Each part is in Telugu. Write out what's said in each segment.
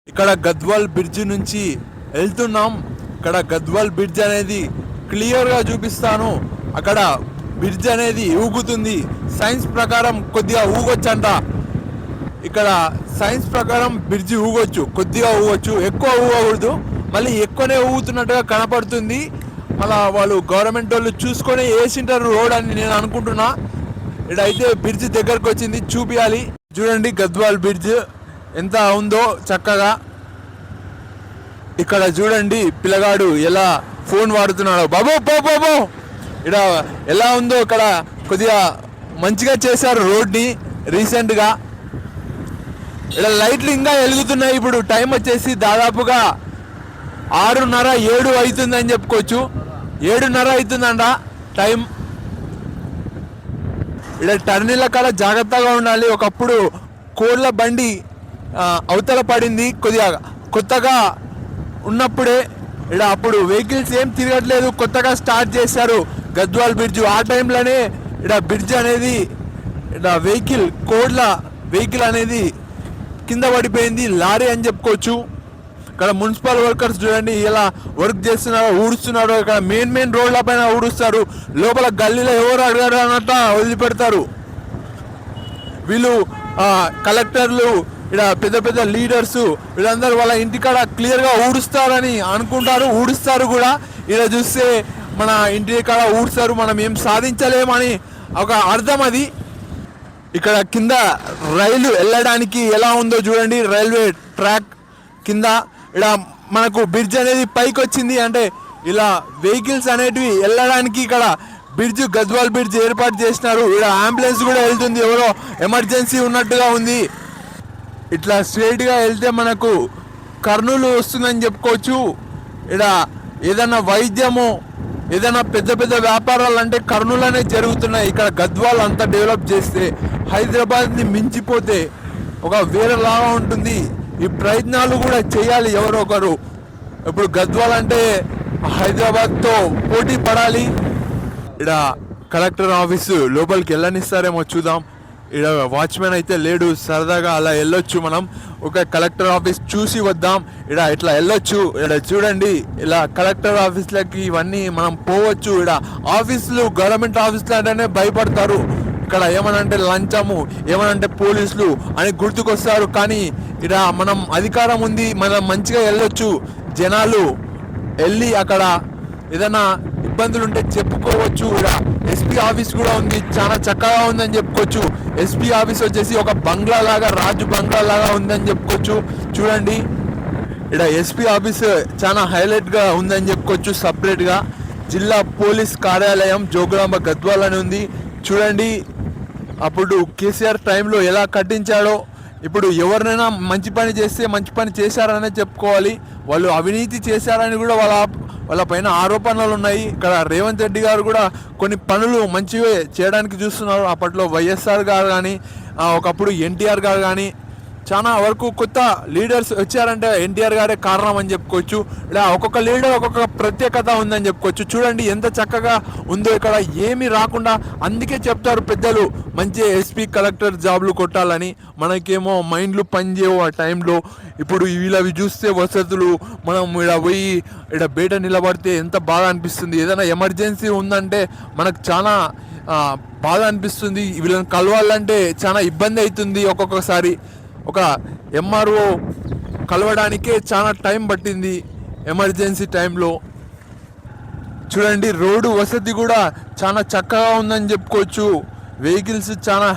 ఇక్కడ గద్వాల్ బ్రిడ్జ్ నుంచి వెళ్తున్నాం. ఇక్కడ గద్వాల్ బ్రిడ్జ్ అనేది క్లియర్గా చూపిస్తాను. అక్కడ బ్రిడ్జ్ అనేది ఊగుతుంది. సైన్స్ ప్రకారం కొద్దిగా ఊగొచ్చంట. ఇక్కడ సైన్స్ ప్రకారం బ్రిడ్జ్ ఊగొచ్చు, కొద్దిగా ఊగొచ్చు, ఎక్కువ ఊగకూడదు. మళ్ళీ ఎక్కువనే ఊగుతున్నట్టుగా కనపడుతుంది. అలా వాళ్ళు గవర్నమెంట్ వాళ్ళు చూసుకొని వేసింటారు రోడ్ అని నేను అనుకుంటున్నా. ఇక్కడైతే బ్రిడ్జ్ దగ్గరకు వచ్చింది, చూపించాలి. చూడండి గద్వాల్ బ్రిడ్జ్ ఎంత ఉందో చక్కగా. ఇక్కడ చూడండి పిల్లగాడు ఎలా ఫోన్ వాడుతున్నాడు. బాబు బాబు ఇక్కడ ఎలా ఉందో ఇక్కడ కొద్దిగా మంచిగా చేశారు రోడ్ని రీసెంట్గా. ఇక్కడ లైట్లు ఇంకా వెలుగుతున్నాయి. ఇప్పుడు టైం వచ్చేసి దాదాపుగా 6:30 7 అవుతుందని చెప్పుకోవచ్చు. 7:30 అవుతుందంట టైం. ఇక్కడ టర్నీల కాడ జాగ్రత్తగా ఉండాలి. ఒకప్పుడు కోళ్ళ బండి అవతల పడింది కొద్దిగా కొత్తగా ఉన్నప్పుడే. ఇక్కడ అప్పుడు వెహికల్స్ ఏం తిరగట్లేదు, కొత్తగా స్టార్ట్ చేశారు గద్వాల్ బ్రిడ్జ్. ఆ టైంలోనే ఇక్కడ బ్రిడ్జ్ అనేది ఇక్కడ కోళ్ళ వెహికల్ అనేది కింద పడిపోయింది, లారీ అని చెప్పుకోవచ్చు. ఇక్కడ మున్సిపల్ వర్కర్స్ చూడండి ఎలా వర్క్ చేస్తున్నారో, ఊడుస్తున్నారు. ఇక్కడ మెయిన్ రోడ్ల పైన ఊడుస్తారు, లోపల గల్లీలో ఎవరు అడగారు అన్నట్టు వదిలిపెడతారు. వీళ్ళు కలెక్టర్లు, ఇక్కడ పెద్ద పెద్ద లీడర్స్ వీళ్ళందరూ వాళ్ళ ఇంటికాడ క్లియర్గా ఊడుస్తారని అనుకుంటారు, ఊడుస్తారు కూడా. ఇలా చూస్తే మన ఇంటి కాడ ఊడుస్తారు, మనం ఏం సాధించలేమని ఒక అర్థం అది. ఇక్కడ కింద రైలు వెళ్ళడానికి ఎలా ఉందో చూడండి, రైల్వే ట్రాక్ కింద. ఇక్కడ మనకు బ్రిడ్జ్ అనేది పైకి వచ్చింది అంటే ఇలా వెహికల్స్ అనేటివి వెళ్ళడానికి ఇక్కడ బ్రిడ్జ్, గద్వాల్ బ్రిడ్జ్ ఏర్పాటు చేసినారు. ఇక్కడ అంబులెన్స్ కూడా వెళ్తుంది, ఎవరో ఎమర్జెన్సీ ఉన్నట్టుగా ఉంది. ఇట్లా స్ట్రైట్గా వెళ్తే మనకు కర్నూలు వస్తుందని చెప్పుకోవచ్చు. ఇక్కడ ఏదైనా వైద్యము, ఏదైనా పెద్ద పెద్ద వ్యాపారాలు అంటే కర్నూలునే జరుగుతున్నాయి. ఇక్కడ గద్వాల్ అంతా డెవలప్ చేస్తే హైదరాబాద్ని మించిపోతే ఒక వేరేలాగా ఉంటుంది. ఈ ప్రయత్నాలు కూడా చేయాలి ఎవరో ఒకరు. ఇప్పుడు గద్వాల్ అంటే హైదరాబాద్తో పోటీ పడాలి. ఇక్కడ కలెక్టర్ ఆఫీసు లోపలికి వెళ్ళనిస్తారేమో చూద్దాం. ఇక్కడ వాచ్మెన్ అయితే లేడు, సరదాగా అలా వెళ్ళొచ్చు మనం. ఒక కలెక్టర్ ఆఫీస్ చూసి వద్దాం. ఇక్కడ ఇట్లా వెళ్ళొచ్చు. ఇక్కడ చూడండి ఇలా కలెక్టర్ ఆఫీస్లకి ఇవన్నీ మనం పోవచ్చు. ఇక్కడ ఆఫీసులు, గవర్నమెంట్ ఆఫీసులు అంటేనే భయపడతారు. ఇక్కడ ఏమనంటే లంచము, ఏమనంటే పోలీసులు అని గుర్తుకొస్తారు. కానీ ఇక్కడ మనం అధికారం ఉంది, మనం మంచిగా వెళ్ళొచ్చు. జనాలు వెళ్ళి అక్కడ ఏదైనా ఇబ్బందులు ఉంటే చెప్పుకోవచ్చు. ఇక్కడ ఎస్పీ ఆఫీస్ కూడా ఉంది, చాలా చక్కగా ఉందని చెప్పుకోవచ్చు. ఎస్పీ ఆఫీస్ వచ్చేసి ఒక బంగ్లా లాగా, రాజు బంగ్లా లాగా ఉందని చెప్పుకోవచ్చు. చూడండి ఇక్కడ ఎస్పీ ఆఫీస్ చాలా హైలైట్గా ఉందని చెప్పుకోవచ్చు. సపరేట్గా జిల్లా పోలీస్ కార్యాలయం జోగులాంబ గద్వాల్ అని ఉంది. చూడండి అప్పుడు కేసీఆర్ టైంలో ఎలా కట్టించాడో. ఇప్పుడు ఎవరినైనా మంచి పని చేస్తే మంచి పని చేశారనే చెప్పుకోవాలి. వాళ్ళు అవినీతి చేశారని కూడా వాళ్ళ పైన ఆరోపణలు ఉన్నాయి. ఇక్కడ రేవంత్ రెడ్డి గారు కూడా కొన్ని పనులు మంచివే చేయడానికి చూస్తున్నారు. అప్పట్లో వైఎస్ఆర్ గారు కానీ, ఒకప్పుడు ఎన్టీఆర్ గారు కానీ, చాలా వరకు కొత్త లీడర్స్ వచ్చారంటే ఎన్టీఆర్ గారే కారణం అని చెప్పుకోవచ్చు. ఇలా ఒక్కొక్క లీడర్ ఒక్కొక్క ప్రత్యేకత ఉందని చెప్పుకోవచ్చు. చూడండి ఎంత చక్కగా ఉందో. ఇక్కడ ఏమీ రాకుండా, అందుకే చెప్తారు పెద్దలు మంచి ఎస్పీ కలెక్టర్ జాబ్లు కొట్టాలని. మనకేమో మైండ్లు పనిచేయవు ఆ టైంలో. ఇప్పుడు వీళ్ళవి చూస్తే వసతులు, మనం ఇక్కడ పోయి ఇక్కడ బయట నిలబడితే ఎంత బాగా అనిపిస్తుంది. ఏదైనా ఎమర్జెన్సీ ఉందంటే మనకు చాలా బాధ అనిపిస్తుంది. వీళ్ళని కలవాలంటే చాలా ఇబ్బంది అవుతుంది. ఒక్కొక్కసారి ఒక ఎంఆర్ఓ కలవడానికే చాలా టైం పట్టింది ఎమర్జెన్సీ టైంలో. చూడండి రోడ్డు వసతి కూడా చాలా చక్కగా ఉందని చెప్పుకోవచ్చు. వెహికల్స్ చాలా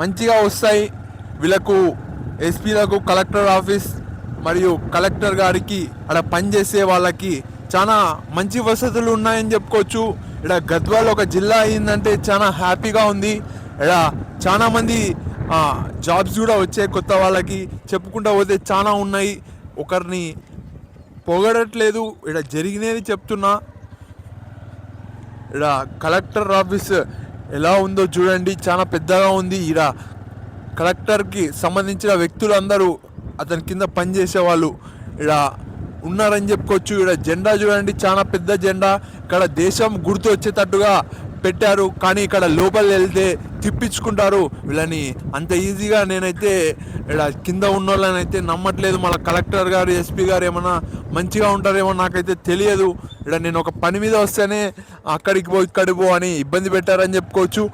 మంచిగా వస్తాయి. వీళ్ళకు ఎస్పీలకు, కలెక్టర్ ఆఫీస్ మరియు కలెక్టర్ గారికి అక్కడ పనిచేసే వాళ్ళకి చాలా మంచి వసతులు ఉన్నాయని చెప్పుకోవచ్చు. ఇక్కడ గద్వాల్ ఒక జిల్లా అయిందంటే చాలా హ్యాపీగా ఉంది. ఇక్కడ చాలా మంది జాబ్స్ కూడా వచ్చాయి కొత్త వాళ్ళకి. చెప్పుకుంటూ పోతే చాలా ఉన్నాయి. ఒకరిని పొగడట్లేదు, ఇక్కడ జరిగినది చెప్తున్నా. ఇక్కడ కలెక్టర్ ఆఫీస్ ఎలా ఉందో చూడండి, చాలా పెద్దగా ఉంది. ఇక్కడ కలెక్టర్కి సంబంధించిన వ్యక్తులందరూ అతని కింద పనిచేసే వాళ్ళు ఇక్కడ ఉన్నారని చెప్పుకోవచ్చు. ఇక్కడ జెండా చూడండి, చాలా పెద్ద జెండా. ఇక్కడ దేశం గుర్తు వచ్చేటట్టుగా పెట్టారు. కానీ ఇక్కడ లోపల వెళ్తే తిప్పించుకుంటారు వీళ్ళని. అంత ఈజీగా నేనైతే ఇక్కడ కింద ఉన్న వాళ్ళని అయితే నమ్మట్లేదు. మళ్ళీ కలెక్టర్ గారు, ఎస్పీ గారు ఏమన్నా మంచిగా ఉంటారేమో నాకైతే తెలియదు. ఇక్కడ నేను ఒక పని మీద వస్తేనే అక్కడికి పో ఇక్కడికి పో అని ఇబ్బంది పెట్టారని చెప్పుకోవచ్చు.